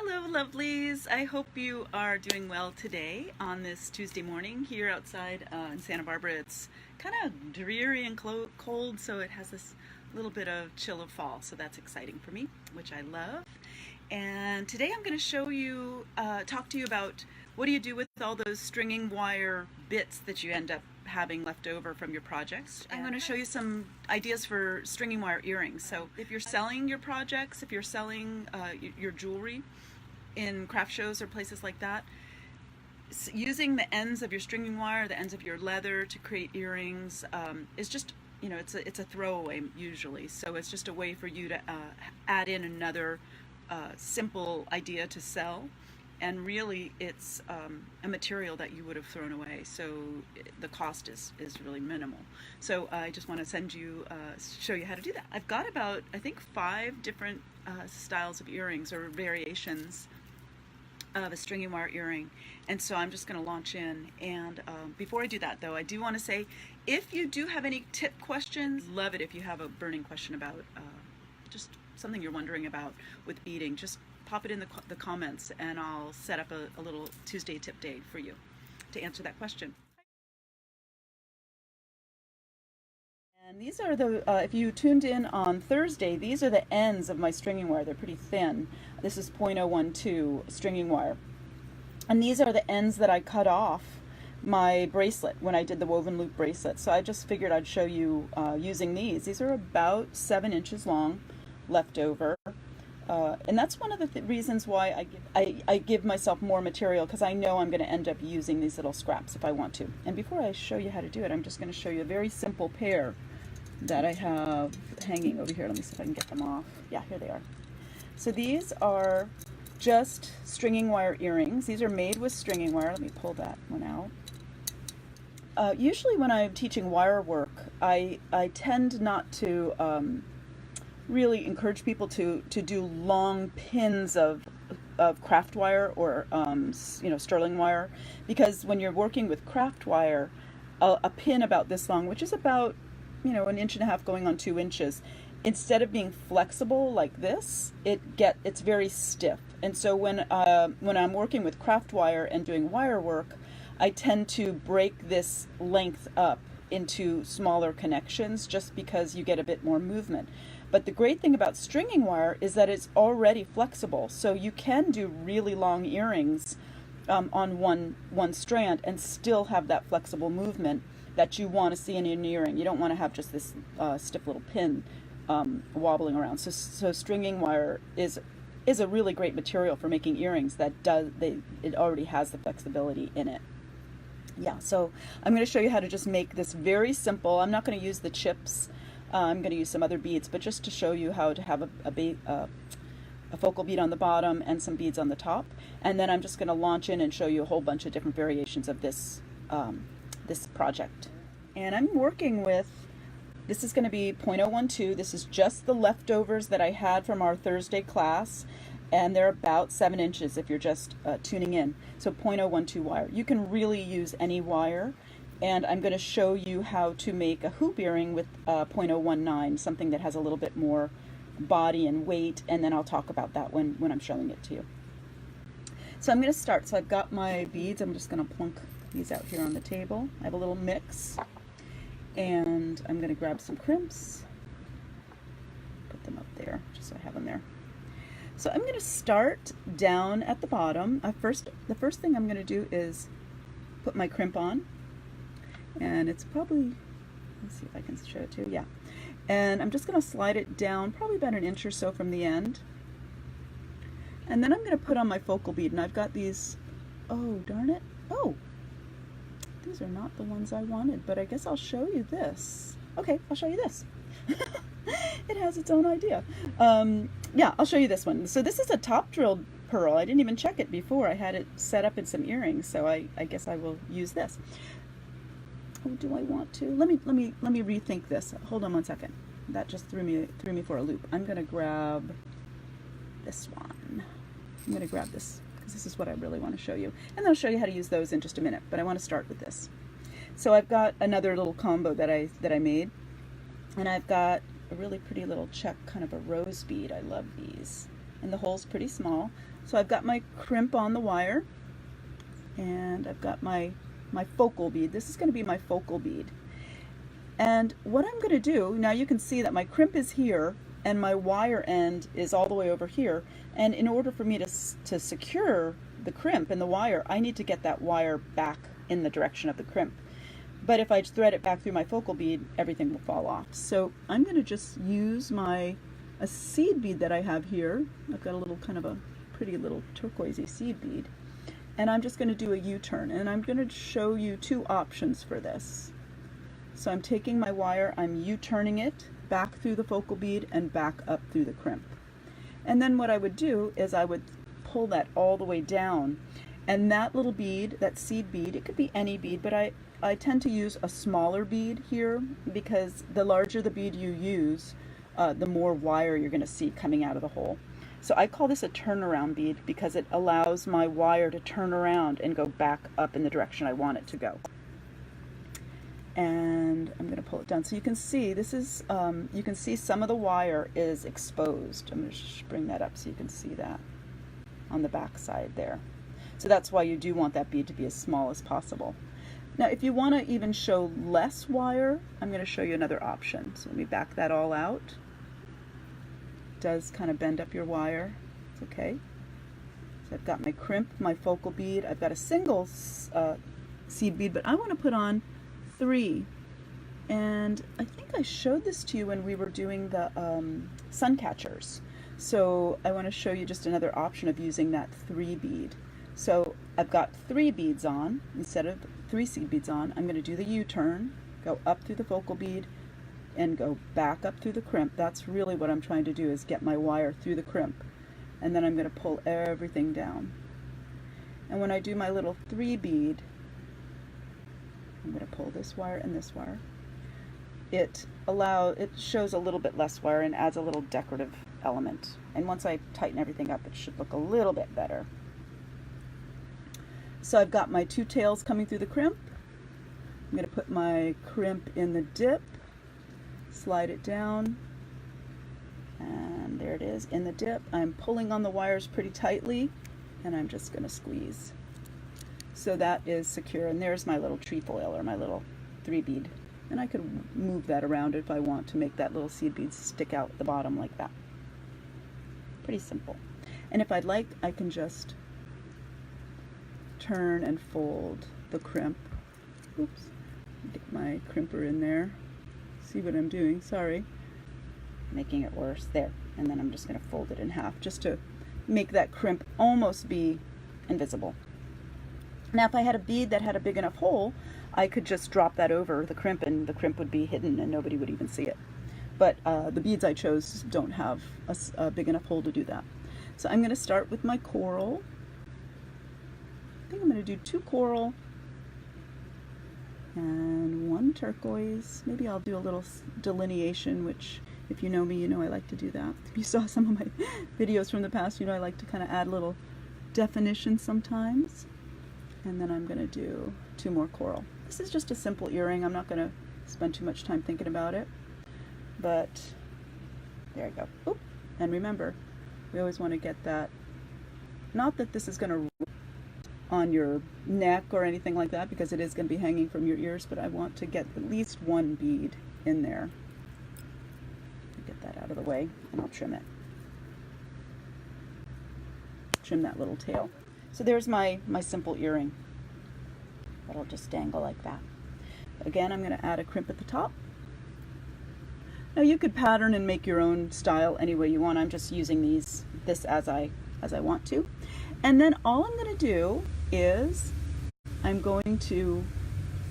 Hello, lovelies. I hope you are doing well today on this Tuesday morning here outside in Santa Barbara. It's kind of dreary and cold, so it has this little bit of chill of fall, so that's exciting for me, which I love. And today I'm going to show you, talk to you about what do you do with all those stringing wire bits that you end up having left over from your projects. I'm going to show you some ideas for stringing wire earrings. So if you're selling your projects, if you're selling your jewelry in craft shows or places like that, using the ends of your stringing wire, the ends of your leather to create earrings is just, it's a throwaway usually. So it's just a way for you to add in another simple idea to sell. And really, it's a material that you would have thrown away, so the cost is really minimal. So I just want to show you how to do that. I've got about, I think, 5 different styles of earrings or variations of a stringing wire earring, and so I'm just going to launch in. And before I do that, though, I do want to say, if you do have any tip questions, love it if you have a burning question about just something you're wondering about with beading, just pop it in the comments and I'll set up a little Tuesday tip day for you to answer that question. And these are the, if you tuned in on Thursday, these are the ends of my stringing wire. They're pretty thin. This is 0.012 stringing wire. And these are the ends that I cut off my bracelet when I did the woven loop bracelet. So I just figured I'd show you using these. These are about 7 inches long left over. And that's one of the reasons why I give myself more material, because I know I'm going to end up using these little scraps if I want to. And before I show you how to do it, I'm just going to show you a very simple pair that I have hanging over here. Let me see if I can get them off. Yeah, here they are. So these are just stringing wire earrings. These are made with stringing wire. Let me pull that one out. Usually when I'm teaching wire work, I tend not to really encourage people to do long pins of craft wire or sterling wire, because when you're working with craft wire, a pin about this long, which is about 1.5 inches going on 2 inches, instead of being flexible like this, it's very stiff. And so when I'm working with craft wire and doing wire work, I tend to break this length up into smaller connections just because you get a bit more movement. But the great thing about stringing wire is that it's already flexible, so you can do really long earrings on one strand and still have that flexible movement that you want to see in an earring. You don't want to have just this stiff little pin wobbling around. So stringing wire is a really great material for making earrings that it already has the flexibility in it. Yeah, so I'm going to show you how to just make this very simple. I'm not going to use the chips. I'm going to use some other beads, but just to show you how to have a focal bead on the bottom and some beads on the top. And then I'm just going to launch in and show you a whole bunch of different variations of this project. And I'm working with, this is going to be 0.012. This is just the leftovers that I had from our Thursday class, and they're about 7 inches if you're just tuning in. So 0.012 wire. You can really use any wire. And I'm going to show you how to make a hoop earring with 0.019, something that has a little bit more body and weight, and then I'll talk about that when I'm showing it to you. So I'm going to start. So I've got my beads. I'm just going to plunk these out here on the table. I have a little mix, and I'm going to grab some crimps, put them up there, just so I have them there. So I'm going to start down at the bottom. The first thing I'm going to do is put my crimp on. And it's probably, let's see if I can show it to you, yeah. And I'm just going to slide it down probably about 1 inch or so from the end. And then I'm going to put on my focal bead, and I've got these, oh darn it, oh, these are not the ones I wanted, but I guess I'll show you this. Okay, I'll show you this. It has its own idea. Yeah, I'll show you this one. So this is a top drilled pearl. I didn't even check it before. I had it set up in some earrings, so I guess I will use this. Oh, do I want to? Let me rethink this. Hold on one second. That just threw me for a loop. I'm gonna grab this one. I'm gonna grab this because this is what I really want to show you, and I'll show you how to use those in just a minute. But I want to start with this. So I've got another little combo that I made, and I've got a really pretty little check, kind of a rose bead. I love these, and the hole's pretty small. So I've got my crimp on the wire, and I've got my focal bead. This is going to be my focal bead. And what I'm going to do, now you can see that my crimp is here and my wire end is all the way over here. And in order for me to secure the crimp and the wire, I need to get that wire back in the direction of the crimp. But if I thread it back through my focal bead, everything will fall off. So I'm going to just use a seed bead that I have here. I've got a little kind of a pretty little turquoisey seed bead. And I'm just going to do a U-turn, and I'm going to show you two options for this. So I'm taking my wire, I'm U-turning it back through the focal bead and back up through the crimp. And then what I would do is I would pull that all the way down, and that little bead, that seed bead, it could be any bead, but I tend to use a smaller bead here because the larger the bead you use, the more wire you're going to see coming out of the hole. So I call this a turnaround bead because it allows my wire to turn around and go back up in the direction I want it to go. And I'm going to pull it down so you can see this is you can see some of the wire is exposed. I'm going to bring that up so you can see that on the back side there. So that's why you do want that bead to be as small as possible. Now if you want to even show less wire, I'm going to show you another option. So let me back that all out. It does kind of bend up your wire. It's okay. So I've got my crimp, my focal bead. I've got a single seed bead, but I want to put on 3. And I think I showed this to you when we were doing the sun catchers. So I want to show you just another option of using that 3 bead. So I've got 3 beads on instead of 3 seed beads on. I'm going to do the U-turn, go up through the focal bead and go back up through the crimp. That's really what I'm trying to do, is get my wire through the crimp. And then I'm going to pull everything down. And when I do my little 3 bead, I'm going to pull this wire and this wire. It shows a little bit less wire and adds a little decorative element. And once I tighten everything up, it should look a little bit better. So I've got my 2 tails coming through the crimp. I'm going to put my crimp in the dip, slide it down, and there it is in the dip. I'm pulling on the wires pretty tightly, and I'm just going to squeeze. So that is secure, and there's my little trefoil, or my little 3 bead. And I could move that around if I want to make that little seed bead stick out the bottom like that. Pretty simple. And if I'd like, I can just turn and fold the crimp. Oops. Get my crimper in there. See what I'm doing? Sorry. Making it worse. There. And then I'm just going to fold it in half just to make that crimp almost be invisible. Now if I had a bead that had a big enough hole, I could just drop that over the crimp and the crimp would be hidden and nobody would even see it. But the beads I chose don't have a big enough hole to do that. So I'm going to start with my coral. I think I'm going to do 2 coral and 1 turquoise. Maybe I'll do a little delineation, which if you know me, you know I like to do that. If you saw some of my videos from the past, you know I like to kind of add a little definition sometimes. And then I'm going to do 2 more coral. This is just a simple earring. I'm not going to spend too much time thinking about it. But there I go. Oop. And remember, we always want to get that, not that this is going to on your neck or anything like that, because it is going to be hanging from your ears, but I want to get at least 1 bead in there. Get that out of the way and I'll trim it. Trim that little tail. So there's my simple earring. That'll just dangle like that. Again, I'm going to add a crimp at the top. Now you could pattern and make your own style any way you want. I'm just using this as I want to. And then all I'm going to do is I'm going to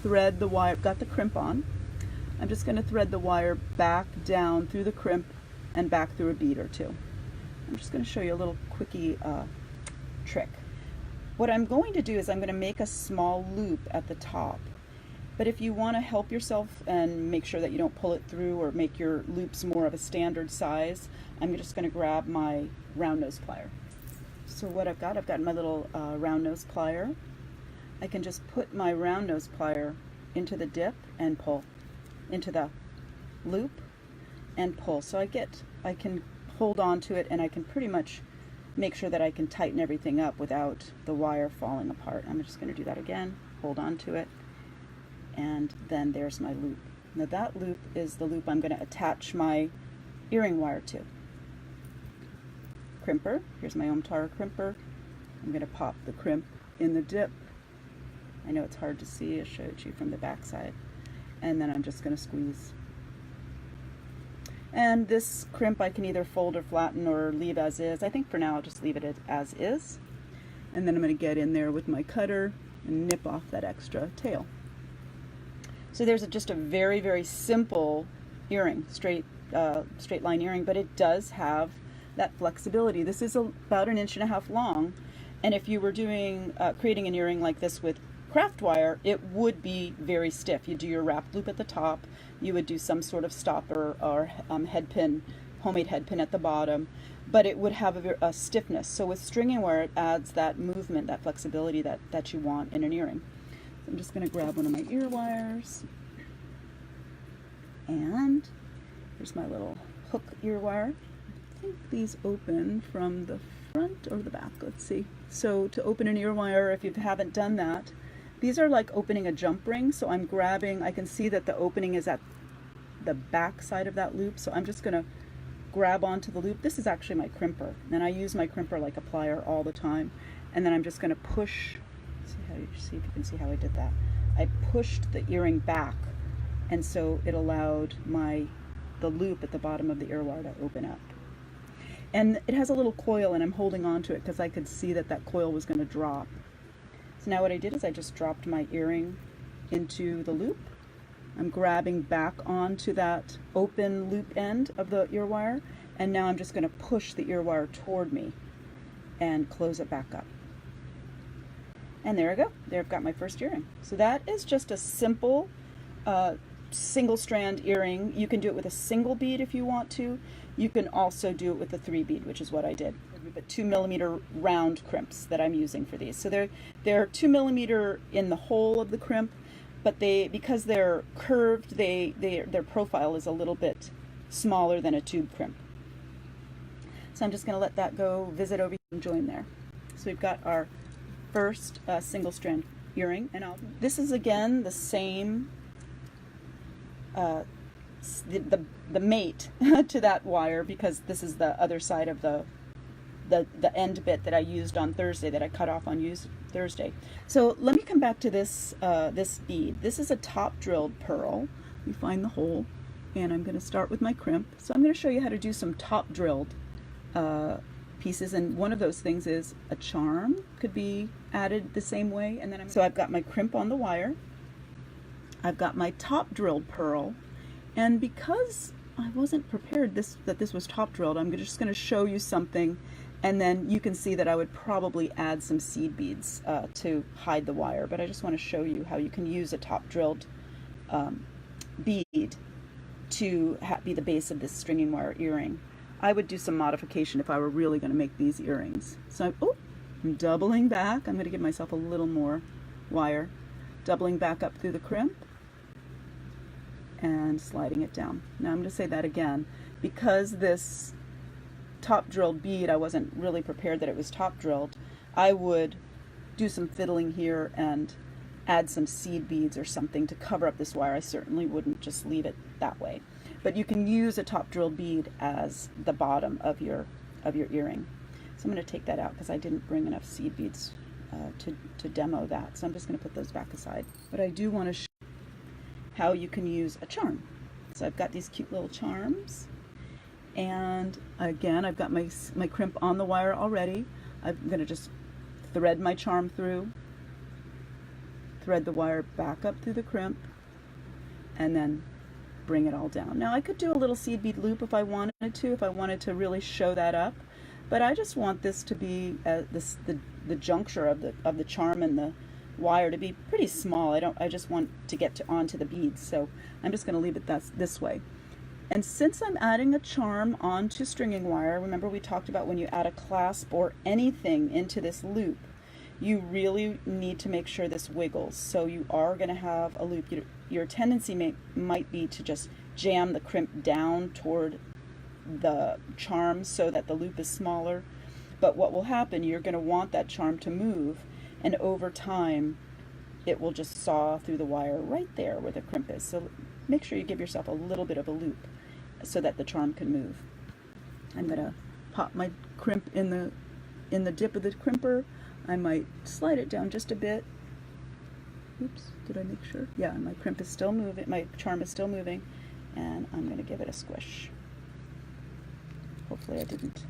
thread the wire. I've got the crimp on. I'm just going to thread the wire back down through the crimp and back through a bead or 2. I'm just going to show you a little quickie trick. What I'm going to do is I'm going to make a small loop at the top. But if you want to help yourself and make sure that you don't pull it through or make your loops more of a standard size, I'm just going to grab my round nose plier. So what I've got my little round nose plier. I can just put my round nose plier into the dip and pull, into the loop and pull. So I can hold on to it and I can pretty much make sure that I can tighten everything up without the wire falling apart. I'm just going to do that again, hold on to it, and then there's my loop. Now that loop is the loop I'm going to attach my earring wire to. Crimper, here's my Omtara crimper. I'm going to pop the crimp in the dip. I know it's hard to see, I showed you from the back side. And then I'm just going to squeeze. And this crimp I can either fold or flatten or leave as is. I think for now I'll just leave it as is. And then I'm going to get in there with my cutter and nip off that extra tail. So there's just a very, very simple earring, straight line earring, but it does have that flexibility. This is about 1.5 inches long, and if you were doing creating an earring like this with craft wire, it would be very stiff. You do your wrap loop at the top, you would do some sort of stopper or head pin, homemade head pin at the bottom, but it would have a stiffness. So with stringing wire, it adds that movement, that flexibility that you want in an earring. So I'm just going to grab one of my ear wires, and here's my little hook ear wire. I think these open from the front or the back. Let's see. So to open an ear wire, if you haven't done that, these are like opening a jump ring. So I'm grabbing, I can see that the opening is at the back side of that loop. So I'm just going to grab onto the loop. This is actually my crimper, and I use my crimper like a plier all the time. And then I'm just going to push, see if you can see how I did that. I pushed the earring back, and so it allowed the loop at the bottom of the ear wire to open up. And it has a little coil, and I'm holding on to it because I could see that that coil was going to drop. So now what I did is I just dropped my earring into the loop. I'm grabbing back onto that open loop end of the ear wire, and now I'm just going to push the ear wire toward me and close it back up. And there I go. There I've got my first earring. So that is just a simple single strand earring. You can do it with a single bead if you want to. You can also do it with a 3 bead, which is what I did. But 2mm round crimps that I'm using for these. So they're 2mm in the hole of the crimp, but because they're curved, their profile is a little bit smaller than a tube crimp. So I'm just going to let that go visit over here and join there. So we've got our first single strand earring, and this is again the same the mate to that wire, because this is the other side of the end bit that I used on Thursday, that I cut off on Thursday. So let me come back to this this bead. This is a top drilled pearl. You find the hole, and I'm going to start with my crimp. So I'm going to show you how to do some top drilled pieces, and one of those things is a charm could be added the same way. And then so I've got my crimp on the wire, I've got my top drilled pearl, and because I wasn't prepared that this was top drilled, I'm just going to show you something, and then you can see that I would probably add some seed beads to hide the wire, but I just want to show you how you can use a top drilled bead to be the base of this stringing wire earring. I would do some modification if I were really going to make these earrings. So I'm doubling back. I'm going to give myself a little more wire. Doubling back up through the crimp and sliding it down. Now I'm going to say that again. Because this top drilled bead, I wasn't really prepared that it was top drilled, I would do some fiddling here and add some seed beads or something to cover up this wire. I certainly wouldn't just leave it that way. But you can use a top drilled bead as the bottom of your earring. So I'm going to take that out because I didn't bring enough seed beads to demo that. So I'm just going to put those back aside. But I do want to show how you can use a charm. So I've got these cute little charms. And again, I've got my crimp on the wire already. I'm going to just thread my charm through, thread the wire back up through the crimp, and then bring it all down. Now I could do a little seed bead loop if I wanted to really show that up, but I just want this to be the juncture of the charm and the wire to be pretty small. I just want to get onto the beads, so I'm just going to leave it this way. And since I'm adding a charm onto stringing wire, remember we talked about when you add a clasp or anything into this loop, you really need to make sure this wiggles. So you are going to have a loop. Your tendency might be to just jam the crimp down toward the charm so that the loop is smaller. But what will happen, you're going to want that charm to move, and over time it will just saw through the wire right there where the crimp is. So make sure you give yourself a little bit of a loop so that the charm can move. I'm going to pop my crimp in the dip of the crimper. I might slide it down just a bit. Oops, did I make sure? Yeah, my crimp is still moving, my charm is still moving, and I'm going to give it a squish. Hopefully I didn't.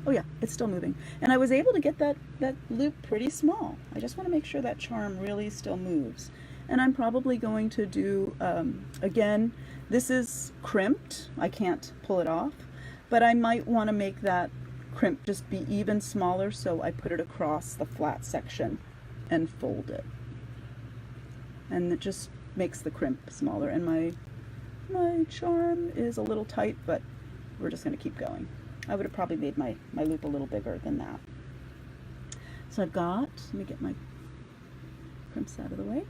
Oh yeah, it's still moving. And I was able to get that loop pretty small. I just want to make sure that charm really still moves. And I'm probably going to do, again, this is crimped. I can't pull it off. But I might want to make that crimp just be even smaller, so I put it across the flat section and fold it. And it just makes the crimp smaller. And my charm is a little tight, but we're just going to keep going. I would have probably made my loop a little bigger than that. So I've got, let me get my crimps out of the way.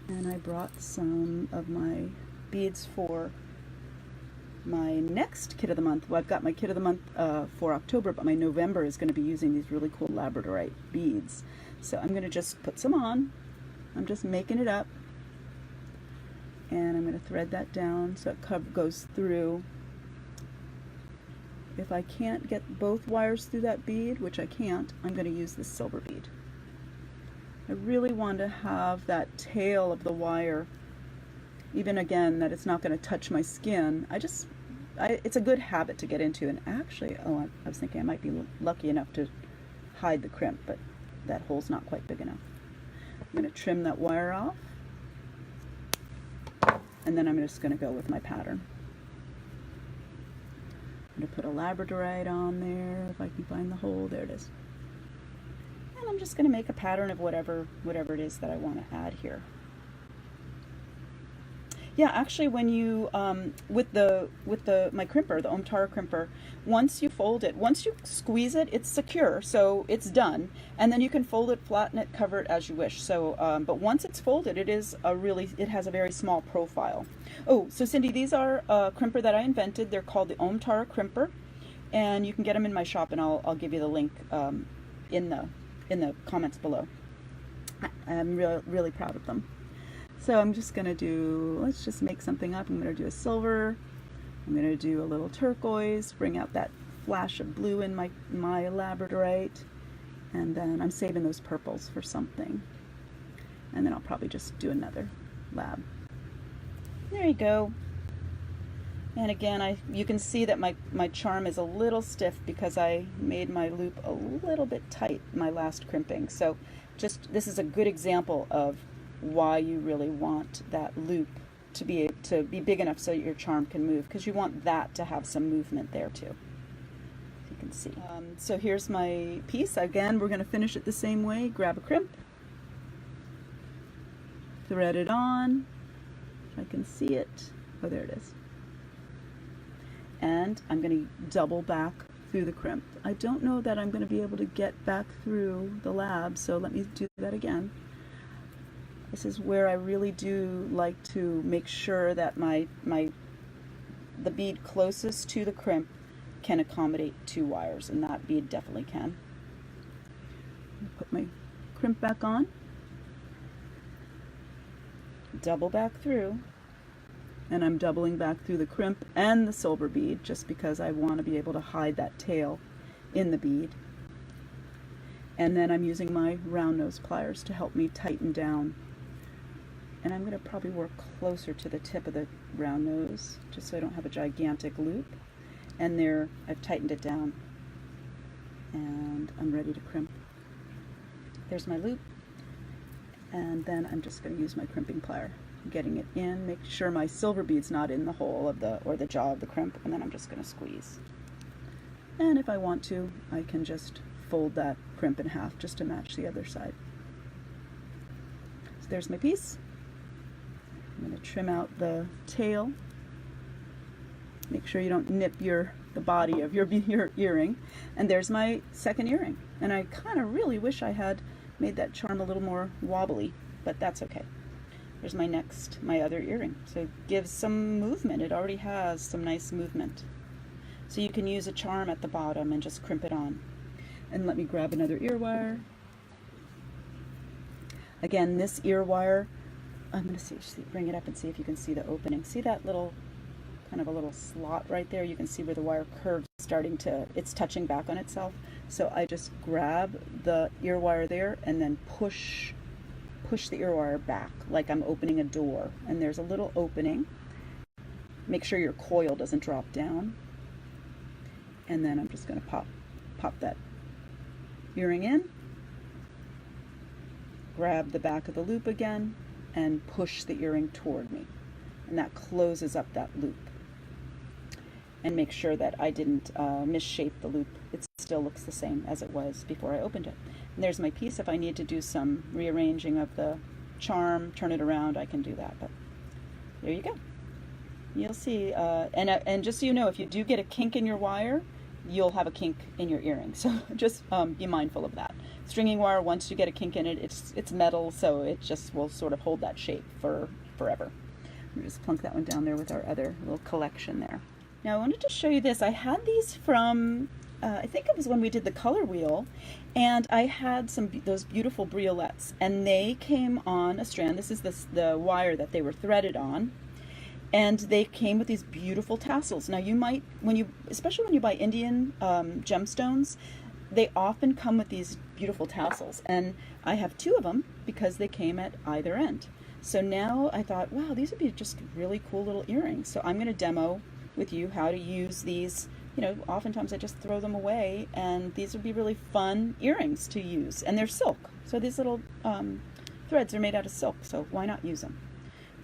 And I brought some of my beads for my next kit of the month. Well, I've got my kit of the month for October, but my November is going to be using these really cool labradorite beads. So I'm going to just put some on. I'm just making it up. And I'm going to thread that down so it goes through. If I can't get both wires through that bead, which I can't, I'm going to use this silver bead. I really want to have that tail of the wire, even again, that it's not going to touch my skin. It's a good habit to get into. And actually, I was thinking I might be lucky enough to hide the crimp, but that hole's not quite big enough. I'm going to trim that wire off, and then I'm just going to go with my pattern. I'm going to put a labradorite on there, if I can find the hole. There it is. And I'm just going to make a pattern of whatever it is that I want to add here. Yeah, actually, when you with my crimper, the Omtara crimper, once you fold it, once you squeeze it, it's secure, so it's done. And then you can fold it, flatten it, cover it as you wish. So, but once it's folded, it has a very small profile. Oh, so Cindy, these are a crimper that I invented. They're called the Omtara crimper, and you can get them in my shop, and I'll give you the link in the comments below. I'm really proud of them. So I'm just going to do, let's just make something up. I'm going to do a silver, I'm going to do a little turquoise, bring out that flash of blue in my labradorite, and then I'm saving those purples for something. And then I'll probably just do another lab. There you go. And again, you can see that my charm is a little stiff because I made my loop a little bit tight, my last crimping. So this is a good example of why you really want that loop to be big enough so your charm can move, because you want that to have some movement there too. You can see. So here's my piece. Again, we're going to finish it the same way. Grab a crimp, thread it on. If I can see it. Oh, there it is. And I'm going to double back through the crimp. I don't know that I'm going to be able to get back through the lab, so let me do that again. This is where I really do like to make sure that the bead closest to the crimp can accommodate 2 wires, and that bead definitely can. Put my crimp back on, double back through, and I'm doubling back through the crimp and the silver bead just because I want to be able to hide that tail in the bead. And then I'm using my round nose pliers to help me tighten down. And I'm going to probably work closer to the tip of the round nose just so I don't have a gigantic loop. And there, I've tightened it down, and I'm ready to crimp. There's my loop, and then I'm just going to use my crimping plier, getting it in, make sure my silver bead's not in the hole of the jaw of the crimp, and then I'm just going to squeeze. And if I want to, I can just fold that crimp in half just to match the other side. So there's my piece. I'm going to trim out the tail. Make sure you don't nip the body of your earring. And there's my second earring. And I kind of really wish I had made that charm a little more wobbly, but that's okay. There's my other earring. So it gives some movement. It already has some nice movement. So you can use a charm at the bottom and just crimp it on. And let me grab another ear wire. Again, this ear wire, I'm going to bring it up and see if you can see the opening. See that little, kind of a little slot right there? You can see where the wire curves starting to, it's touching back on itself. So I just grab the ear wire there and then push the ear wire back like I'm opening a door. And there's a little opening. Make sure your coil doesn't drop down. And then I'm just going to pop that earring in, grab the back of the loop again, and push the earring toward me. And that closes up that loop. And make sure that I didn't misshape the loop. It still looks the same as it was before I opened it. And there's my piece. If I need to do some rearranging of the charm, turn it around, I can do that. But there you go. You'll see. And just so you know, if you do get a kink in your wire, you'll have a kink in your earring. So just be mindful of that. Stringing wire, once you get a kink in it, it's metal, so it just will sort of hold that shape for forever. Let me just plunk that one down there with our other little collection there. Now I wanted to show you this. I had these from, I think it was when we did the color wheel, and I had those beautiful briolets, and they came on a strand. This is the wire that they were threaded on. And they came with these beautiful tassels. Now you might, especially when you buy Indian gemstones, they often come with these beautiful tassels. And I have two of them because they came at either end. So now I thought, wow, these would be just really cool little earrings. So I'm gonna demo with you how to use these. You know, oftentimes I just throw them away, and these would be really fun earrings to use. And they're silk. So these little threads are made out of silk, so why not use them?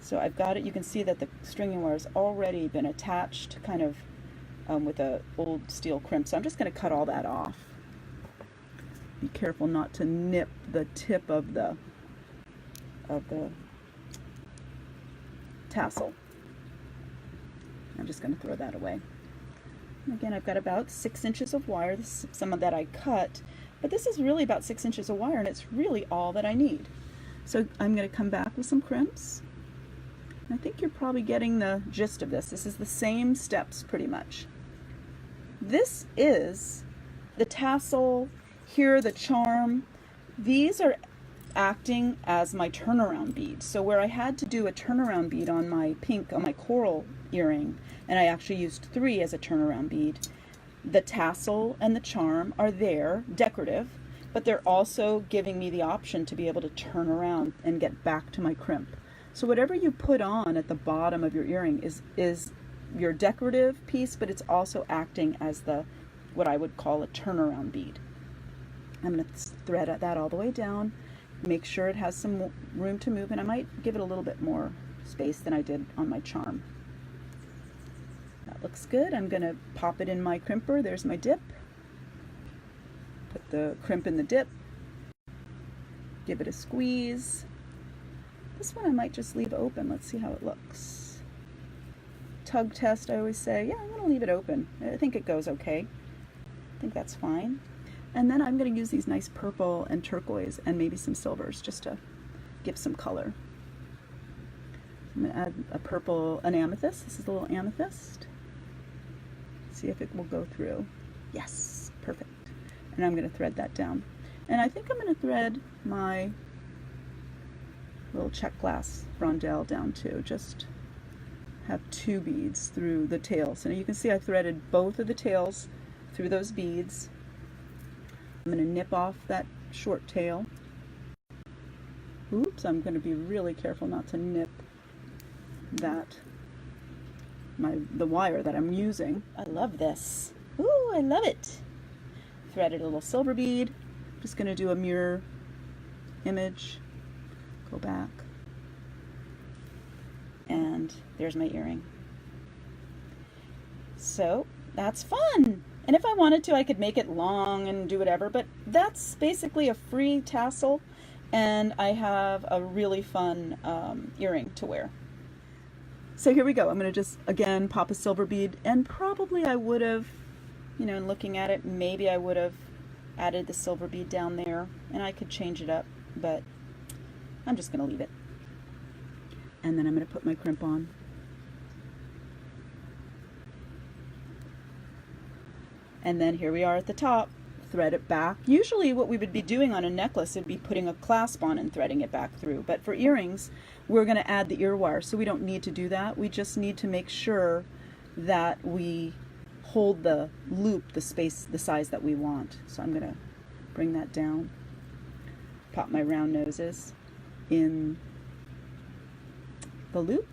So I've got it. You can see that the stringing wire has already been attached kind of with a old steel crimp. So I'm just going to cut all that off. Be careful not to nip the tip of the tassel. I'm just going to throw that away. And again, I've got about 6 inches of wire. This is some of that I cut, but this is really about 6 inches of wire, and it's really all that I need. So I'm going to come back with some crimps. I think you're probably getting the gist of this. This is the same steps pretty much. This is the tassel, here the charm. These are acting as my turnaround bead. So where I had to do a turnaround bead on my pink, on my coral earring, and I actually used 3 as a turnaround bead, the tassel and the charm are there, decorative, but they're also giving me the option to be able to turn around and get back to my crimp. So whatever you put on at the bottom of your earring is your decorative piece, but it's also acting as what I would call a turnaround bead. I'm going to thread that all the way down, make sure it has some room to move, and I might give it a little bit more space than I did on my charm. That looks good. I'm going to pop it in my crimper. There's my dip. Put the crimp in the dip. Give it a squeeze. This one I might just leave open. Let's see how it looks. Tug test, I always say, yeah, I'm going to leave it open. I think it goes okay. I think that's fine. And then I'm going to use these nice purple and turquoise and maybe some silvers just to give some color. I'm going to add a purple, an amethyst. This is a little amethyst. See if it will go through. Yes, perfect. And I'm going to thread that down. And I think I'm going to thread my little check glass rondelle down too. Just have 2 beads through the tail. So now you can see I threaded both of the tails through those beads. I'm going to nip off that short tail. Oops, I'm going to be really careful not to nip the wire that I'm using. I love this. Ooh, I love it. Threaded a little silver bead. Just going to do a mirror image. Go back. And there's my earring. So that's fun. And if I wanted to, I could make it long and do whatever, but that's basically a free tassel, and I have a really fun earring to wear. So here we go. I'm going to just, again, pop a silver bead, and probably I would have, you know, in looking at it, maybe I would have added the silver bead down there, and I could change it up, but I'm just going to leave it. And then I'm going to put my crimp on. And then here we are at the top, thread it back. Usually what we would be doing on a necklace would be putting a clasp on and threading it back through. But for earrings, we're going to add the ear wire, so we don't need to do that. We just need to make sure that we hold the loop the space, the size that we want. So I'm going to bring that down, pop my round noses in the loop.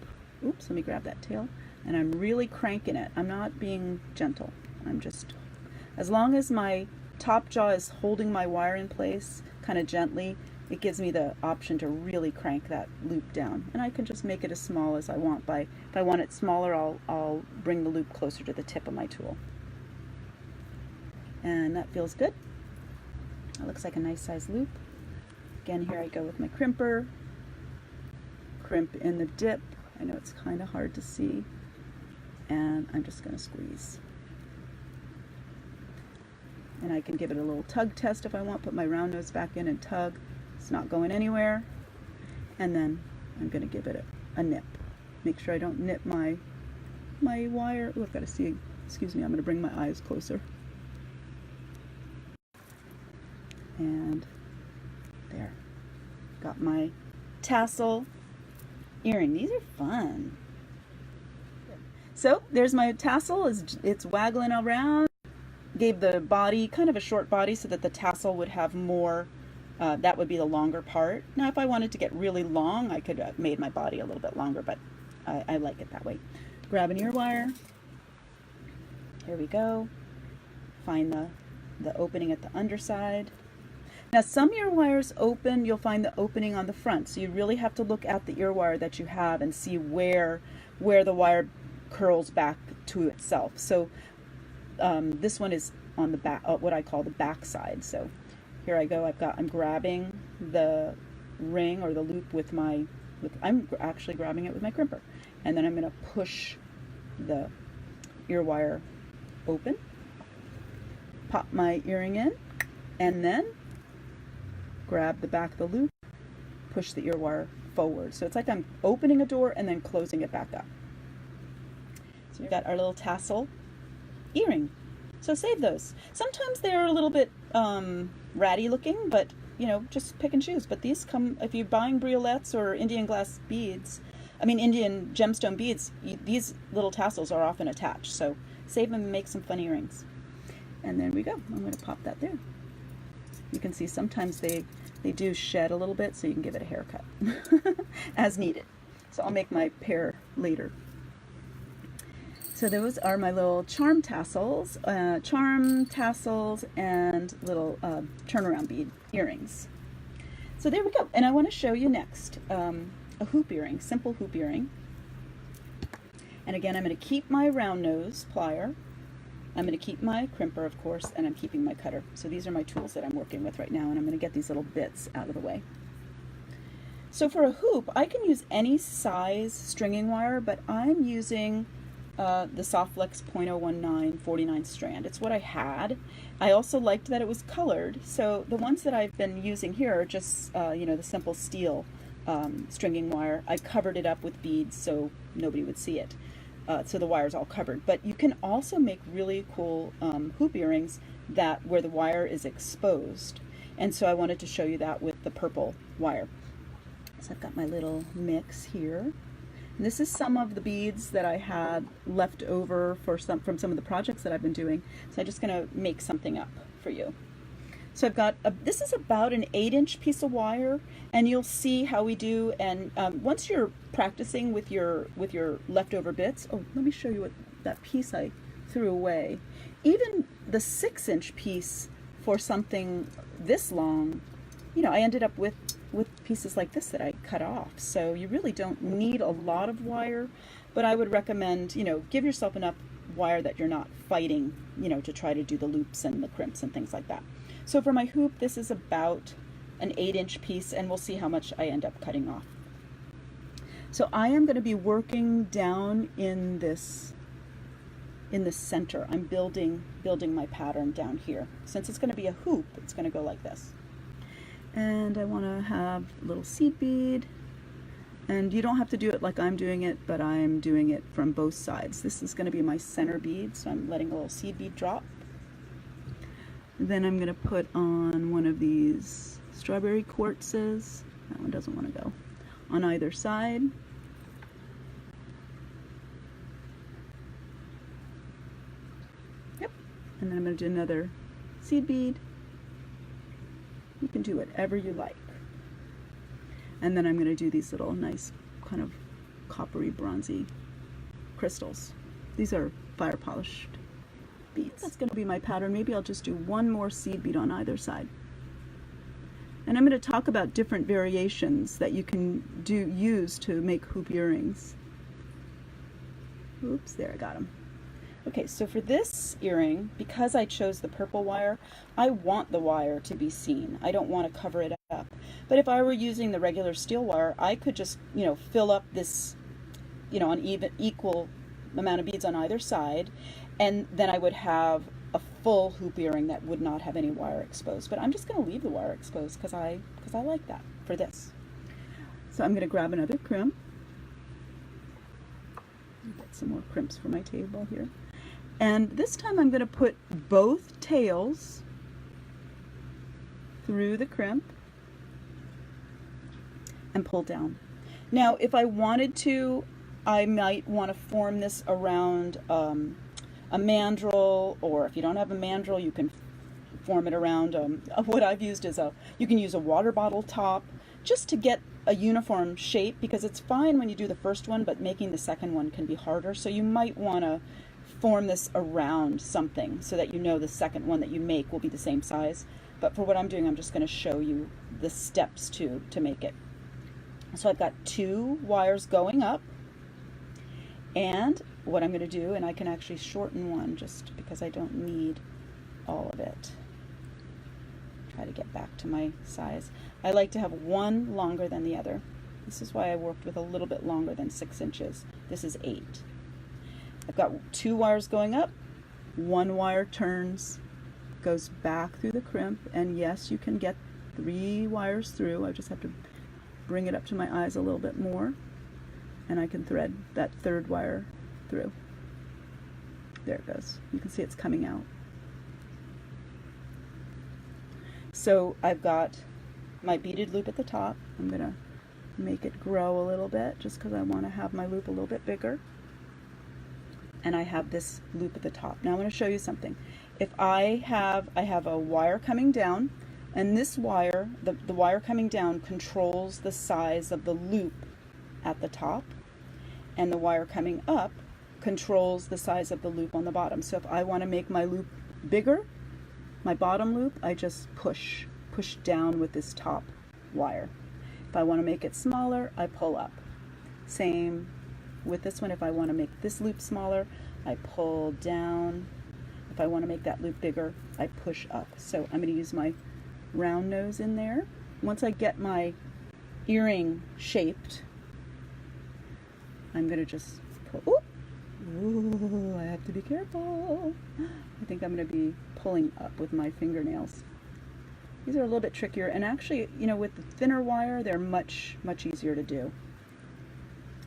Oops, let me grab that tail. And I'm really cranking it. I'm not being gentle. I'm just, as long as my top jaw is holding my wire in place kind of gently, it gives me the option to really crank that loop down. And I can just make it as small as I want. If I want it smaller, I'll bring the loop closer to the tip of my tool. And that feels good. That looks like a nice size loop. Again, here I go with my crimper. Crimp in the dip. I know it's kind of hard to see. And I'm just going to squeeze. And I can give it a little tug test if I want. Put my round nose back in and tug. It's not going anywhere. And then I'm going to give it a nip. Make sure I don't nip my wire. Oh, I've got to see. Excuse me, I'm going to bring my eyes closer. And there. Got my tassel earring. These are fun. So there's my tassel. It's waggling around. Gave the body kind of a short body so that the tassel would have more, that would be the longer part. Now if I wanted to get really long, I could have made my body a little bit longer, but I like it that way. Grab an ear wire. Here we go. Find the opening at the underside. Now some ear wires open, you'll find the opening on the front, so you really have to look at the ear wire that you have and see where the wire curls back to itself. So this one is on the back, what I call the back side. So here I go. I'm grabbing the ring or the loop with I'm actually grabbing it with my crimper, and then I'm going to push the ear wire open, pop my earring in, and then grab the back of the loop, push the ear wire forward. So it's like I'm opening a door and then closing it back up. So we've got our little tassel earring. So save those. Sometimes they're a little bit ratty looking, but you know, just pick and choose. But these come, if you're buying briolettes or Indian glass beads, Indian gemstone beads, these little tassels are often attached. So save them and make some fun earrings. And there we go. I'm going to pop that there. You can see sometimes they do shed a little bit, so you can give it a haircut as needed. So I'll make my pair later. So those are my little charm tassels and little turnaround bead earrings. So there we go. And I want to show you next a hoop earring, simple hoop earring. And again, I'm going to keep my round nose plier. I'm going to keep my crimper, of course, and I'm keeping my cutter. So these are my tools that I'm working with right now, and I'm going to get these little bits out of the way. So for a hoop, I can use any size stringing wire, but I'm using the Softflex 0.019 49 strand. It's what I had. I also liked that it was colored, so the ones that I've been using here are just the simple steel stringing wire. I covered it up with beads so nobody would see it. So the wire's all covered. But you can also make really cool hoop earrings where the wire is exposed. And so I wanted to show you that with the purple wire. So I've got my little mix here. And this is some of the beads that I had left over from some of the projects that I've been doing. So I'm just going to make something up for you. So I've got, this is about an 8-inch piece of wire, and you'll see how we do. And once you're practicing with your leftover bits, oh, let me show you that piece I threw away. Even the 6-inch piece for something this long, I ended up with pieces like this that I cut off. So you really don't need a lot of wire, but I would recommend, give yourself enough wire that you're not fighting, to try to do the loops and the crimps and things like that. So for my hoop, this is about an 8-inch piece, and we'll see how much I end up cutting off. So I am going to be working down in the center. I'm building my pattern down here. Since it's going to be a hoop, it's going to go like this. And I want to have a little seed bead, and you don't have to do it like I'm doing it, but I'm doing it from both sides. This is going to be my center bead, so I'm letting a little seed bead drop. Then I'm going to put on one of these strawberry quartzes. That one doesn't want to go. On either side. Yep. And then I'm going to do another seed bead. You can do whatever you like. And then I'm going to do these little nice kind of coppery bronzy crystals. These are fire polished beads. That's going to be my pattern. Maybe I'll just do one more seed bead on either side. And I'm going to talk about different variations that you can use to make hoop earrings. Oops, there, I got them. Okay, so for this earring, because I chose the purple wire, I want the wire to be seen. I don't want to cover it up. But if I were using the regular steel wire, I could just, fill up this, an equal amount of beads on either side, and then I would have a full hoop earring that would not have any wire exposed. But I'm just going to leave the wire exposed because I like that for this. So I'm going to grab another crimp. Get some more crimps for my table here. And this time I'm going to put both tails through the crimp and pull down. Now, if I wanted to, I might want to form this around a mandrel, or if you don't have a mandrel, you can form it around what I've used is you can use a water bottle top just to get a uniform shape, because it's fine when you do the first one, but making the second one can be harder. So you might want to form this around something so that the second one that you make will be the same size. But for what I'm doing, I'm just going to show you the steps to make it. So I've got 2 wires going up, and what I'm going to do, and I can actually shorten one just because I don't need all of it. Try to get back to my size. I like to have one longer than the other. This is why I worked with a little bit longer than 6 inches. This is 8. I've got 2 wires going up, 1 wire turns, goes back through the crimp, and yes, you can get 3 wires through. I just have to bring it up to my eyes a little bit more, and I can thread that 3rd wire through. There it goes. You can see it's coming out. So I've got my beaded loop at the top. I'm going to make it grow a little bit just because I want to have my loop a little bit bigger. And I have this loop at the top. Now I'm going to show you something. If I have a wire coming down, and this wire, the wire coming down controls the size of the loop at the top, and the wire coming up controls the size of the loop on the bottom. So if I want to make my loop bigger, my bottom loop, I just push down with this top wire. If I want to make it smaller, I pull up. Same with this one. If I want to make this loop smaller, I pull down. If I want to make that loop bigger, I push up. So I'm going to use my round nose in there. Once I get my earring shaped, I'm going to just pull. Ooh, I have to be careful. I think I'm going to be pulling up with my fingernails. These are a little bit trickier, and actually, with the thinner wire, they're much easier to do.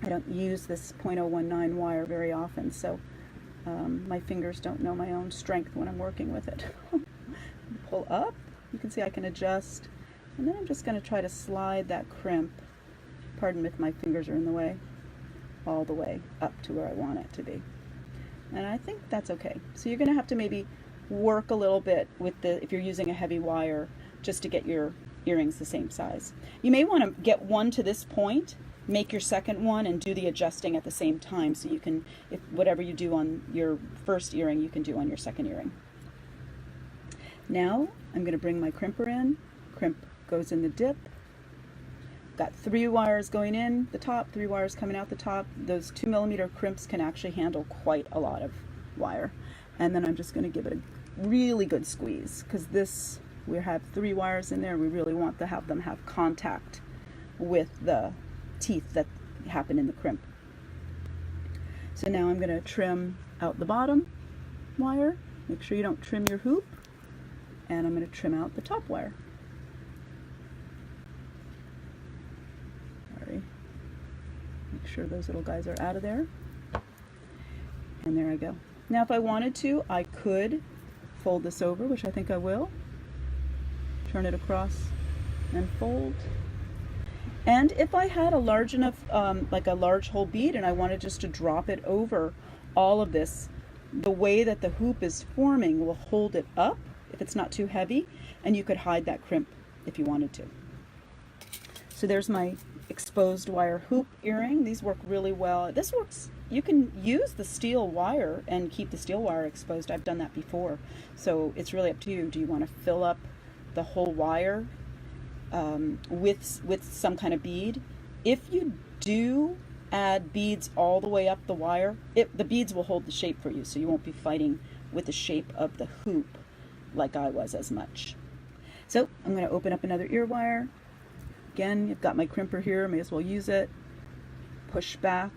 I don't use this .019 wire very often, so my fingers don't know my own strength when I'm working with it. Pull up. You can see I can adjust, and then I'm just going to try to slide that crimp, pardon if my fingers are in the way, all the way up to where I want it to be. And I think that's okay. So you're going to have to maybe work a little bit with if you're using a heavy wire, just to get your earrings the same size. You may want to get one to this point, make your second one, and do the adjusting at the same time, so you can, if whatever you do on your first earring, you can do on your second earring. Now I'm going to bring my crimper in. Crimp goes in the dip. Got 3 wires going in the top, 3 wires coming out the top. Those 2mm crimps can actually handle quite a lot of wire. And then I'm just going to give it a really good squeeze, because we have 3 wires in there. We really want to have them have contact with the teeth that happen in the crimp. So now I'm going to trim out the bottom wire. Make sure you don't trim your hoop. And I'm going to trim out the top wire. Sorry. Make sure those little guys are out of there. And there I go. Now if I wanted to, I could fold this over, which I think I will. Turn it across and fold. And if I had a large enough, like a large whole bead, and I wanted just to drop it over all of this, the way that the hoop is forming will hold it up if it's not too heavy, and you could hide that crimp if you wanted to. So there's my exposed wire hoop earring. These work really well. This works, you can use the steel wire and keep the steel wire exposed. I've done that before. So it's really up to you. Do you want to fill up the whole wire with some kind of bead? If you do add beads all the way up the wire, the beads will hold the shape for you, so you won't be fighting with the shape of the hoop like I was as much. So I'm going to open up another ear wire. Again, I've got my crimper here, may as well use it. Push back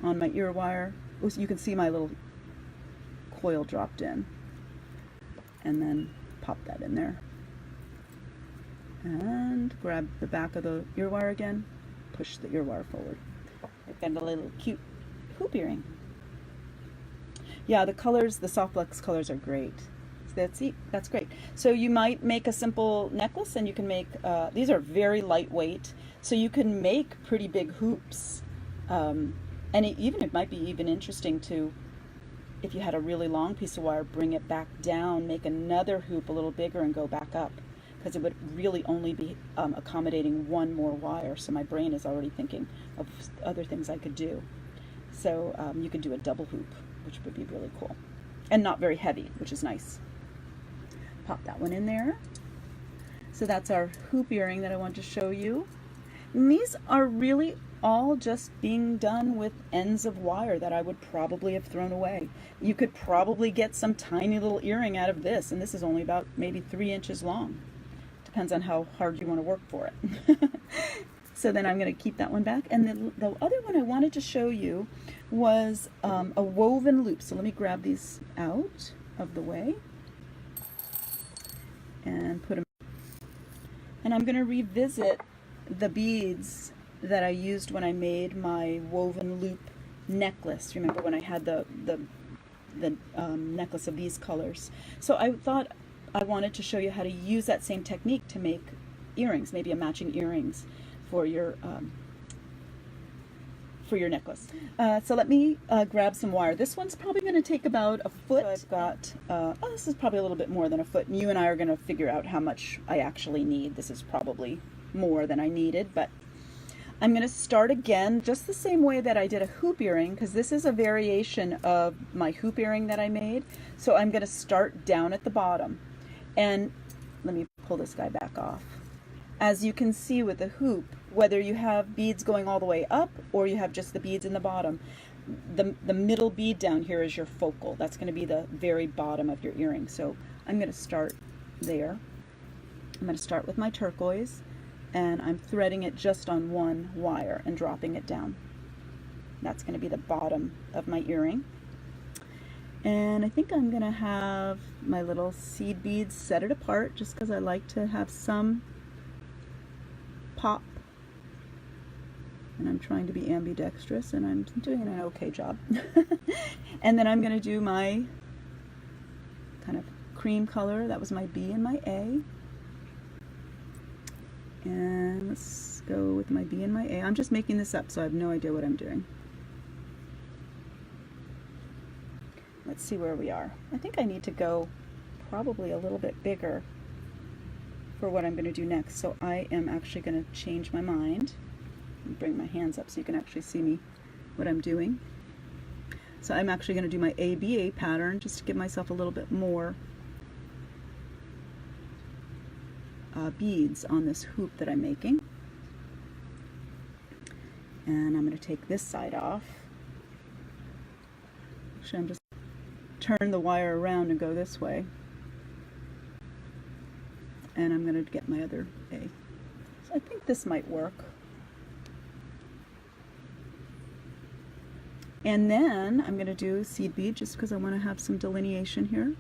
on my ear wire. Oh, so you can see my little coil dropped in. And then pop that in there. And grab the back of the ear wire again. Push the ear wire forward. I've got a little cute hoop earring. Yeah, the colors, the soft flex colors are great. That's great. So you might make a simple necklace, and you can make, these are very lightweight, so you can make pretty big hoops. And it might be even interesting to, if you had a really long piece of wire, bring it back down, make another hoop a little bigger and go back up, because it would really only be accommodating one more wire. So my brain is already thinking of other things I could do. So you could do a double hoop, which would be really cool. And not very heavy, which is nice. Pop that one in there. So that's our hoop earring that I want to show you. And these are really all just being done with ends of wire that I would probably have thrown away. You could probably get some tiny little earring out of this, and this is only about maybe 3 inches long. Depends on how hard you want to work for it. So then I'm going to keep that one back. And the other one I wanted to show you was a woven loop. So let me grab these out of the way and put them. And I'm going to revisit the beads that I used when I made my woven loop necklace. Remember when I had the necklace of these colors? So I thought I wanted to show you how to use that same technique to make earrings, maybe a matching earrings for your necklace. So let me grab some wire. This one's probably going to take about a foot. So I've got, oh, this is probably a little bit more than a foot. And you and I are going to figure out how much I actually need. This is probably more than I needed, but I'm going to start again just the same way that I did a hoop earring, because this is a variation of my hoop earring that I made. So I'm going to start down at the bottom. And let me pull this guy back off. As you can see with the hoop, whether you have beads going all the way up or you have just the beads in the bottom, the middle bead down here is your focal. That's going to be the very bottom of your earring. So I'm going to start there. I'm going to start with my turquoise, and I'm threading it just on one wire and dropping it down. That's going to be the bottom of my earring. And I think I'm going to have my little seed beads set it apart, just because I like to have some pop. And I'm trying to be ambidextrous, and I'm doing an okay job. And then I'm going to do my kind of cream color. That was my B and my A. And let's go with my B and my A. I'm just making this up, so I have no idea what I'm doing. Let's see where we are. I think I need to go probably a little bit bigger for what I'm going to do next. So I am actually going to change my mind and bring my hands up so you can actually see me, what I'm doing. So I'm actually going to do my ABA pattern just to give myself a little bit more beads on this hoop that I'm making. And I'm going to take this side off. Actually, I'm just turn the wire around and go this way. And I'm going to get my other A. So I think this might work. And then I'm going to do a seed bead just because I want to have some delineation here.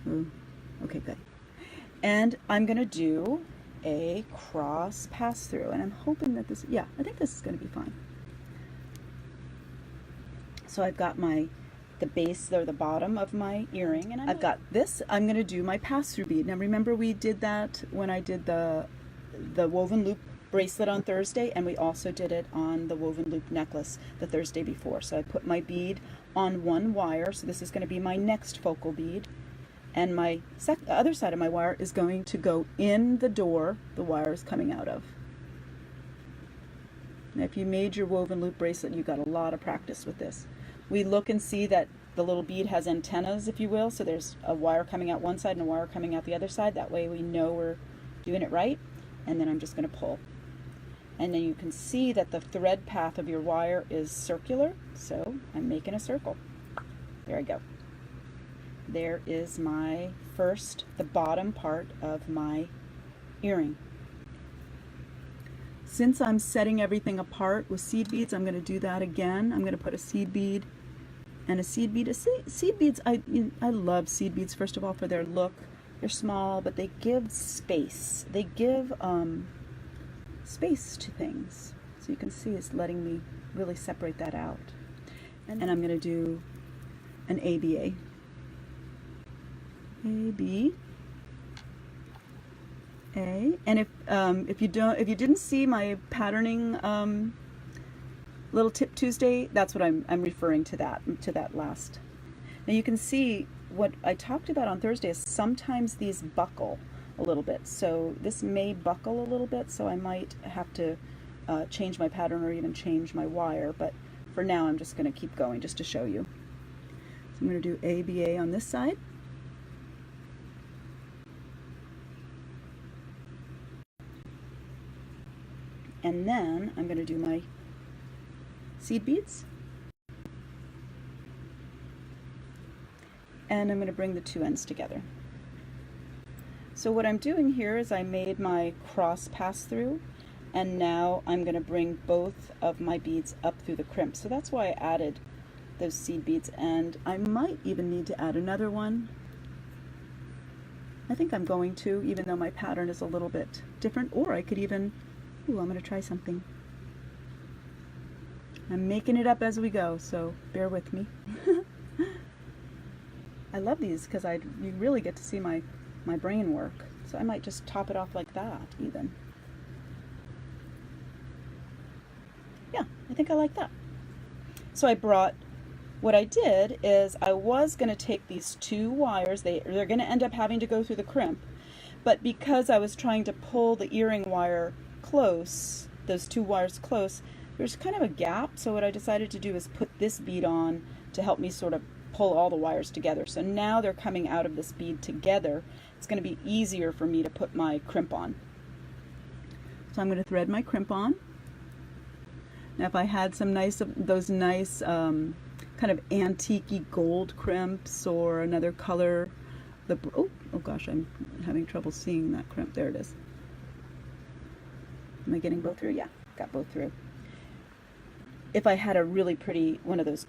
Ooh, okay, good. And I'm going to do a cross pass through, and I'm hoping that this, yeah, I think this is going to be fine. So I've got the base or the bottom of my earring, and I've got this. I'm going to do my pass-through bead. Now remember, we did that when I did the woven loop bracelet on Thursday, and we also did it on the woven loop necklace the Thursday before. So I put my bead on one wire, so this is going to be my next focal bead, and the other side of my wire is going to go in the door the wire is coming out of. Now if you made your woven loop bracelet, you got a lot of practice with this. We look and see that the little bead has antennas, if you will, so there's a wire coming out one side and a wire coming out the other side. That way we know we're doing it right. And then I'm just going to pull. And then you can see that the thread path of your wire is circular, so I'm making a circle. There I go. There is the bottom part of my earring. Since I'm setting everything apart with seed beads, I'm going to do that again. I'm going to put a seed bead and a seed bead. Seed beads, I love seed beads, first of all, for their look. They're small, but they give space. They give space to things. So you can see it's letting me really separate that out. And I'm going to do an ABA. AB. A. And if you didn't see my patterning little tip Tuesday, that's what I'm referring to that last. Now you can see what I talked about on Thursday is sometimes these buckle a little bit. So this may buckle a little bit, so I might have to change my pattern or even change my wire, but for now I'm just going to keep going just to show you. So I'm going to do ABA on this side. And then I'm going to do my seed beads. And I'm going to bring the two ends together. So what I'm doing here is I made my cross pass through, and now I'm going to bring both of my beads up through the crimp. So that's why I added those seed beads, and I might even need to add another one. I think I'm going to, even though my pattern is a little bit different, or I could even, I'm going to try something. I'm making it up as we go, so bear with me. I love these because you really get to see my brain work. So I might just top it off like that even. Yeah, I think I like that. So what I did is I was going to take these two wires, they're going to end up having to go through the crimp, but because I was trying to pull the earring wire close, those two wires close, there's kind of a gap, so what I decided to do is put this bead on to help me sort of pull all the wires together. So now they're coming out of this bead together. It's going to be easier for me to put my crimp on. So I'm going to thread my crimp on. Now if I had those nice kind of antique-y gold crimps or another color, oh gosh, I'm having trouble seeing that crimp. There it is. Am I getting both through? Yeah, got both through. If I had a really pretty, one of those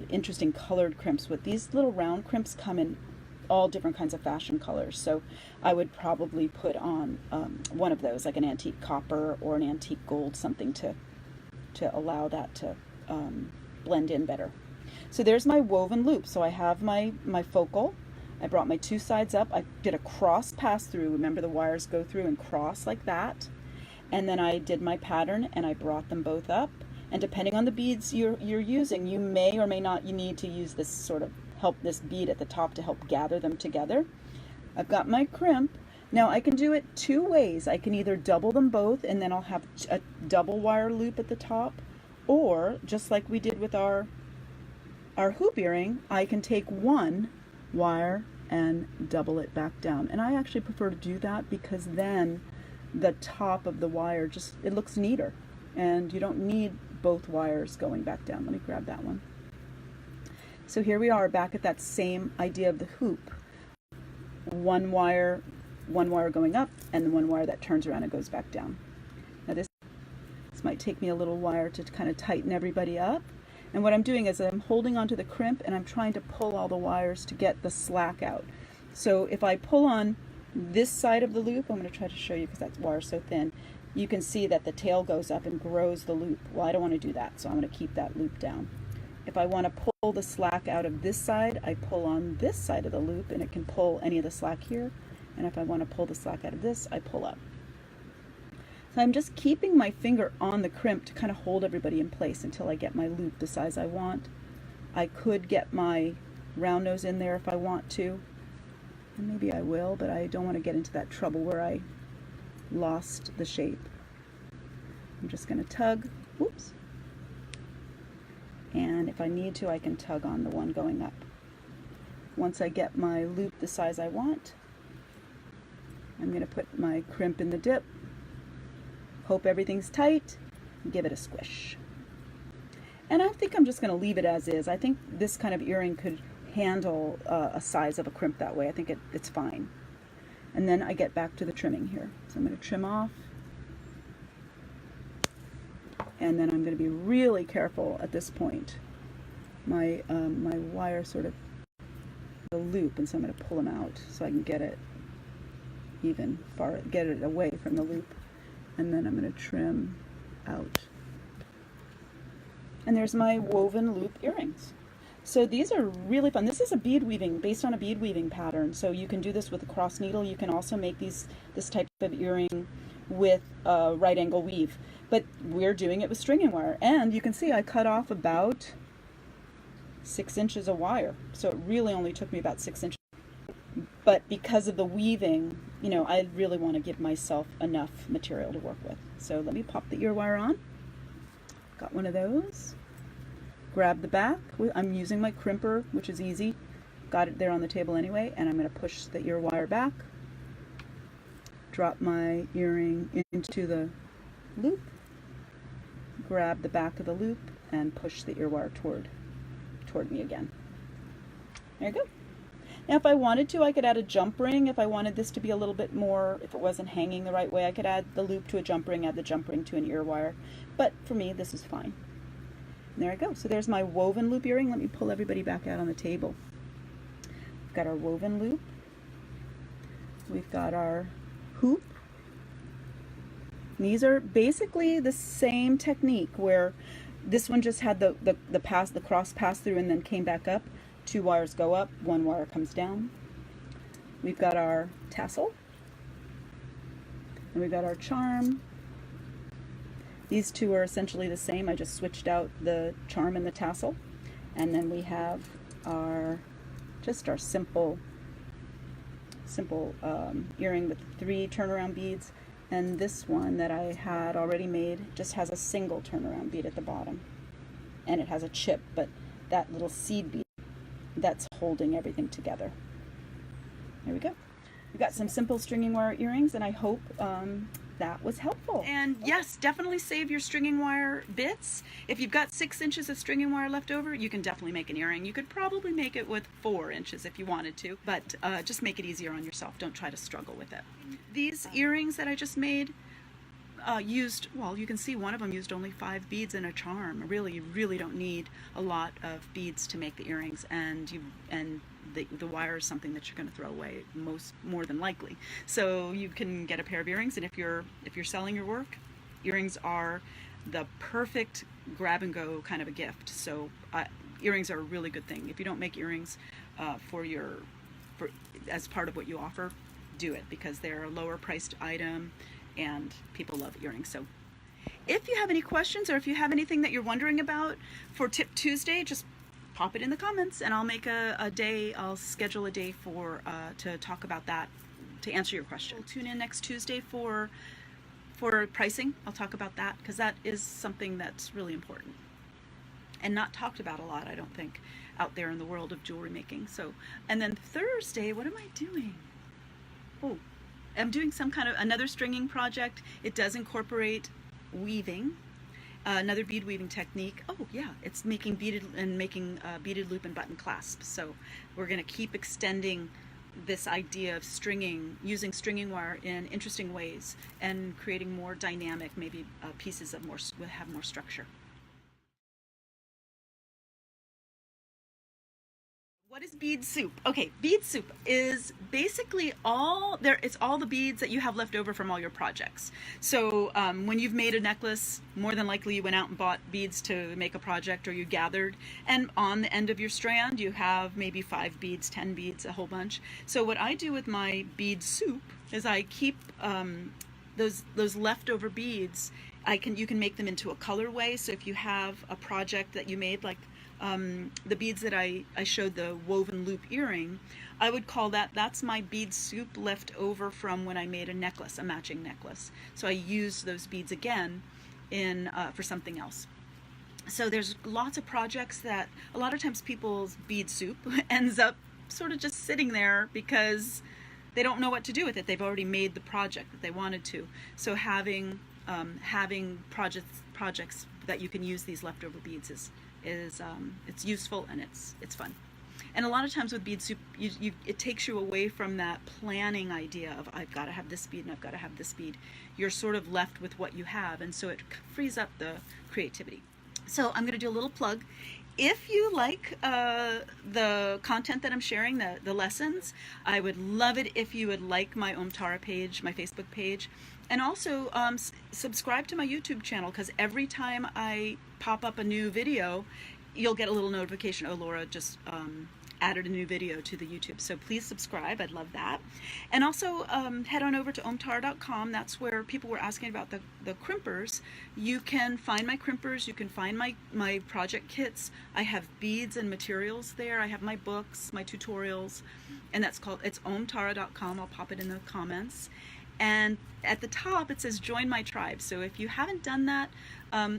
interesting colored crimps, with these little round crimps come in all different kinds of fashion colors, so I would probably put on one of those, like an antique copper or an antique gold, something to allow that to blend in better. So there's my woven loop. So I have my focal. I brought my two sides up. I did a cross pass through. Remember, the wires go through and cross like that. And then I did my pattern and I brought them both up. And depending on the beads you're using, you may or may not, you need to use this sort of this bead at the top to help gather them together. I've got my crimp. Now I can do it two ways. I can either double them both and then I'll have a double wire loop at the top, or just like we did with our hoop earring, I can take one wire and double it back down. And I actually prefer to do that because then the top of the wire it looks neater and you don't need both wires going back down. Let me grab that one. So here we are back at that same idea of the hoop. One wire going up and one wire that turns around and goes back down. Now this might take me a little wire to kind of tighten everybody up. And what I'm doing is I'm holding onto the crimp and I'm trying to pull all the wires to get the slack out. So if I pull on this side of the loop, I'm going to try to show you because that wire's so thin, you can see that the tail goes up and grows the loop. Well, I don't want to do that, so I'm going to keep that loop down. If I want to pull the slack out of this side, I pull on this side of the loop and it can pull any of the slack here. And if I want to pull the slack out of this, I pull up. So I'm just keeping my finger on the crimp to kind of hold everybody in place until I get my loop the size I want. I could get my round nose in there if I want to. And maybe I will, but I don't want to get into that trouble where I lost the shape. I'm just going to tug. Whoops. And if I need to, I can tug on the one going up. Once I get my loop the size I want, I'm going to put my crimp in the dip, hope everything's tight, and give it a squish. And I think I'm just going to leave it as is. I think this kind of earring could handle a size of a crimp that way. I think it's fine. And then I get back to the trimming here. So I'm going to trim off. And then I'm going to be really careful at this point. My wire sort of the loop, and so I'm going to pull them out so I can get it even far, get it away from the loop, and then I'm going to trim out. And there's my woven loop earrings. So these are really fun. This is a bead weaving, based on a bead weaving pattern. So you can do this with a cross needle. You can also make this type of earring with a right angle weave. But we're doing it with stringing wire. And you can see I cut off about 6 inches of wire. So it really only took me about 6 inches. But because of the weaving, you know, I really want to give myself enough material to work with. So let me pop the ear wire on. Got one of those. Grab the back. I'm using my crimper, which is easy. Got it there on the table anyway, and I'm going to push the ear wire back. Drop my earring into the loop. Grab the back of the loop and push the ear wire toward me again. There you go. Now if I wanted to, I could add a jump ring. If I wanted this to be a little bit more, if it wasn't hanging the right way, I could add the loop to a jump ring, add the jump ring to an ear wire. But for me, this is fine. And there I go. So there's my woven loop earring. Let me pull everybody back out on the table. We've got our woven loop. We've got our hoop. And these are basically the same technique, where this one just had the cross pass through and then came back up. 2 wires go up, 1 wire comes down. We've got our tassel, and we've got our charm. These two are essentially the same. I just switched out the charm and the tassel. And then we have our simple earring with 3 turnaround beads. And this one that I had already made just has a single turnaround bead at the bottom. And it has a chip, but that little seed bead, that's holding everything together. There we go. We've got some simple stringing wire earrings, and I hope that was helpful. And yes, definitely save your stringing wire bits. If you've got 6 inches of stringing wire left over, you can definitely make an earring. You could probably make it with 4 inches if you wanted to, but just make it easier on yourself. Don't try to struggle with it. These earrings that I just made used, well, you can see one of them used only 5 beads and a charm. Really, you really don't need a lot of beads to make the earrings, and the wire is something that you're going to throw away more than likely. So you can get a pair of earrings, and if you're selling your work, earrings are the perfect grab and go kind of a gift. So earrings are a really good thing. If you don't make earrings as part of what you offer, do it, because they're a lower priced item and people love earrings. So if you have any questions, or if you have anything that you're wondering about for Tip Tuesday, just pop it in the comments, and I'll make a day, I'll schedule a day to talk about that, to answer your question. We'll tune in next Tuesday for pricing. I'll talk about that, because that is something that's really important and not talked about a lot, I don't think, out there in the world of jewelry making. So, and then Thursday, what am I doing? Oh, I'm doing some kind of another stringing project. It does incorporate weaving, another bead weaving technique. Oh yeah, it's making beaded loop and button clasps. So we're going to keep extending this idea of using stringing wire in interesting ways, and creating more dynamic, maybe pieces that have more structure. What is bead soup? Okay, bead soup is basically all there. It's all the beads that you have left over from all your projects. So when you've made a necklace, more than likely you went out and bought beads to make a project, or you gathered, and on the end of your strand you have maybe 5 beads, 10 beads, a whole bunch. So what I do with my bead soup is I keep those leftover beads. You can make them into a colorway. So if you have a project that you made, like the beads that I showed, the woven loop earring, I would call that's my bead soup left over from when I made a necklace, a matching necklace. So I used those beads again for something else. So there's lots of projects that a lot of times people's bead soup ends up sort of just sitting there because they don't know what to do with it. They've already made the project that they wanted to. So having projects that you can use these leftover beads is it's useful, and it's fun. And a lot of times with bead soup, it takes you away from that planning idea of I've got to have this bead and I've got to have this bead. You're sort of left with what you have, and so it frees up the creativity. So I'm going to do a little plug. If you like the content that I'm sharing, the lessons, I would love it if you would like my Om Tara page, my Facebook page, and also subscribe to my YouTube channel, because every time I pop up a new video, you'll get a little notification. Oh, Laura just added a new video to the YouTube. So please subscribe. I'd love that. And also head on over to omtara.com. That's where people were asking about the crimpers. You can find my crimpers. You can find my project kits. I have beads and materials there. I have my books, my tutorials, and it's omtara.com. I'll pop it in the comments. And at the top it says join my tribe. So if you haven't done that,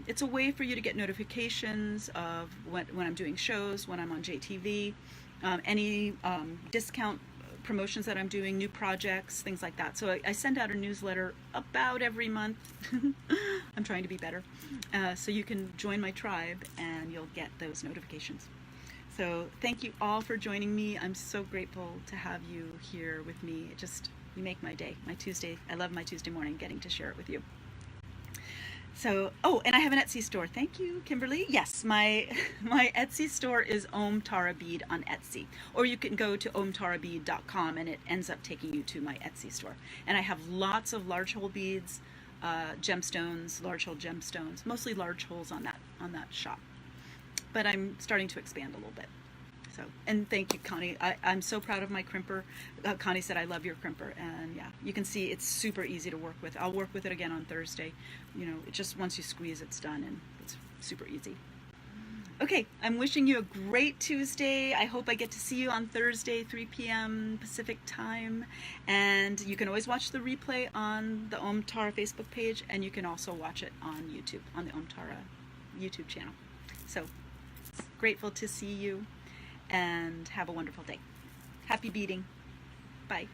it's a way for you to get notifications of when I'm doing shows, when I'm on JTV, any discount promotions that I'm doing, new projects, things like that. So I send out a newsletter about every month. I'm trying to be better. So you can join my tribe and you'll get those notifications. So thank you all for joining me. I'm so grateful to have you here with me. You make my day, my Tuesday. I love my Tuesday morning getting to share it with you. So, oh, and I have an Etsy store. Thank you, Kimberly. Yes, my Etsy store is Om Tara Bead on Etsy. Or you can go to omtarabead.com and it ends up taking you to my Etsy store. And I have lots of large hole beads, gemstones, large hole gemstones, mostly large holes on that shop. But I'm starting to expand a little bit. So, and thank you, Connie. I'm so proud of my crimper. Connie said, I love your crimper. And yeah, you can see it's super easy to work with. I'll work with it again on Thursday. You know, it just, once you squeeze, it's done, and it's super easy. Okay, I'm wishing you a great Tuesday. I hope I get to see you on Thursday, 3 p.m. Pacific time. And you can always watch the replay on the Om Tara Facebook page, and you can also watch it on YouTube, on the Om Tara YouTube channel. So, grateful to see you, and have a wonderful day. Happy beading. Bye.